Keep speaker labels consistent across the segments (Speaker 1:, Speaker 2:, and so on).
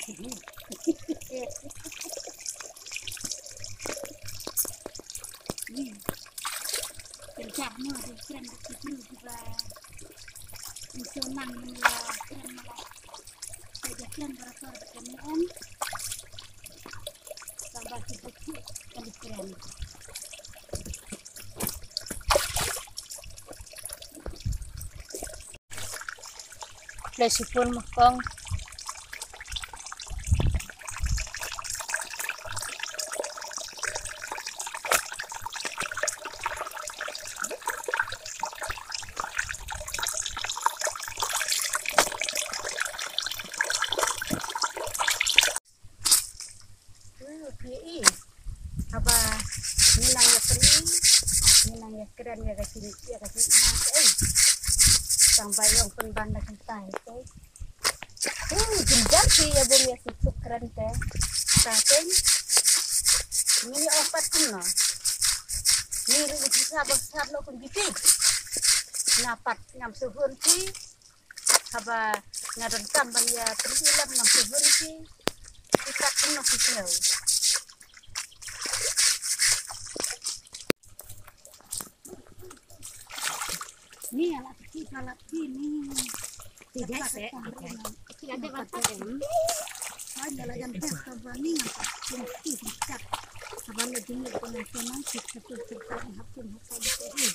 Speaker 1: Kerja mah di keren itu juga bisa nang keren malah saja keren berapa keren tambah sedikit kali keren. Lesipun makong apa nilang ya kering nilang ya keren ya kasih sampai yang penbanda kita itu jenjang sih ya bung ya susuk keren teh tapi ini opat kuno ini itu sabar lo pun gitu napat ngam suhun sih apa ngadon tamban ya terhilang ngam suhun sih kita kuno sih ni alat ini tidak sih tidak ada hanya layan pesta bani nampak kunci cak abang jenis pengasaman kita terserta hapun hapun ini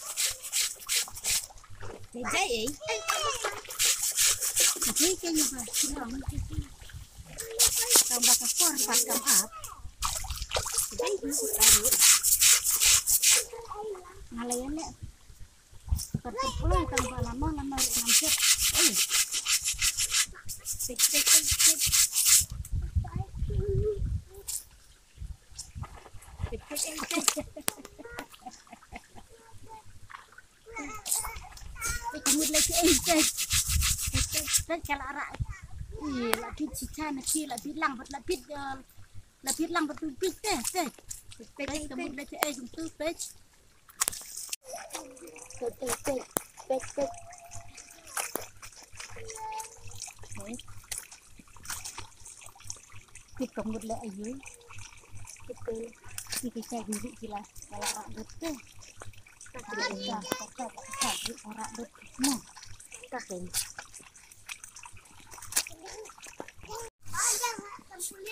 Speaker 1: jadi tapi kayaknya pasti orang tambah kapor pasang up jadi itu taruh ngalayan le terpuluh tambah lama nampak cek kamu lagi kalau arah lagi cicak nanti lagi lang betul deh kamu lagi itu kita mulai ayu kita dulu jelas kalau rambut tuh orang betul takin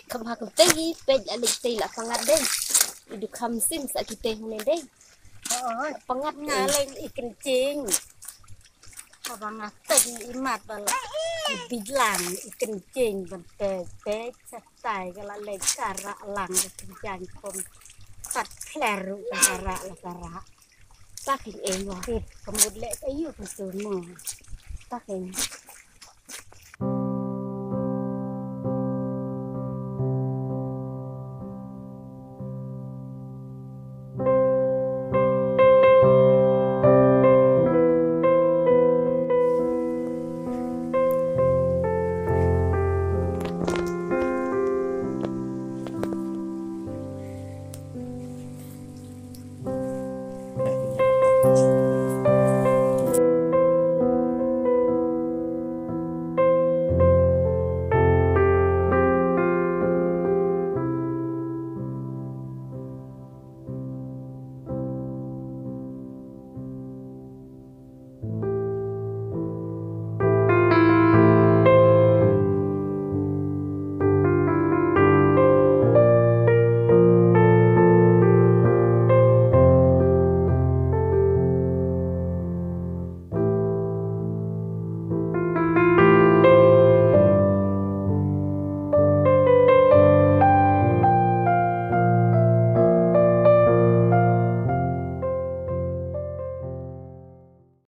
Speaker 2: Kamu teh pej alik teh lah pangat deh hidup kamsin sakit teh deh
Speaker 1: pangat ngaleng ikan cing abang ngatek imat bala bilang ikan cing bete setai kalau lekara lang kerjaan pun kat kleru kara
Speaker 2: takin wah
Speaker 1: kemudian ayu betul mah
Speaker 2: takin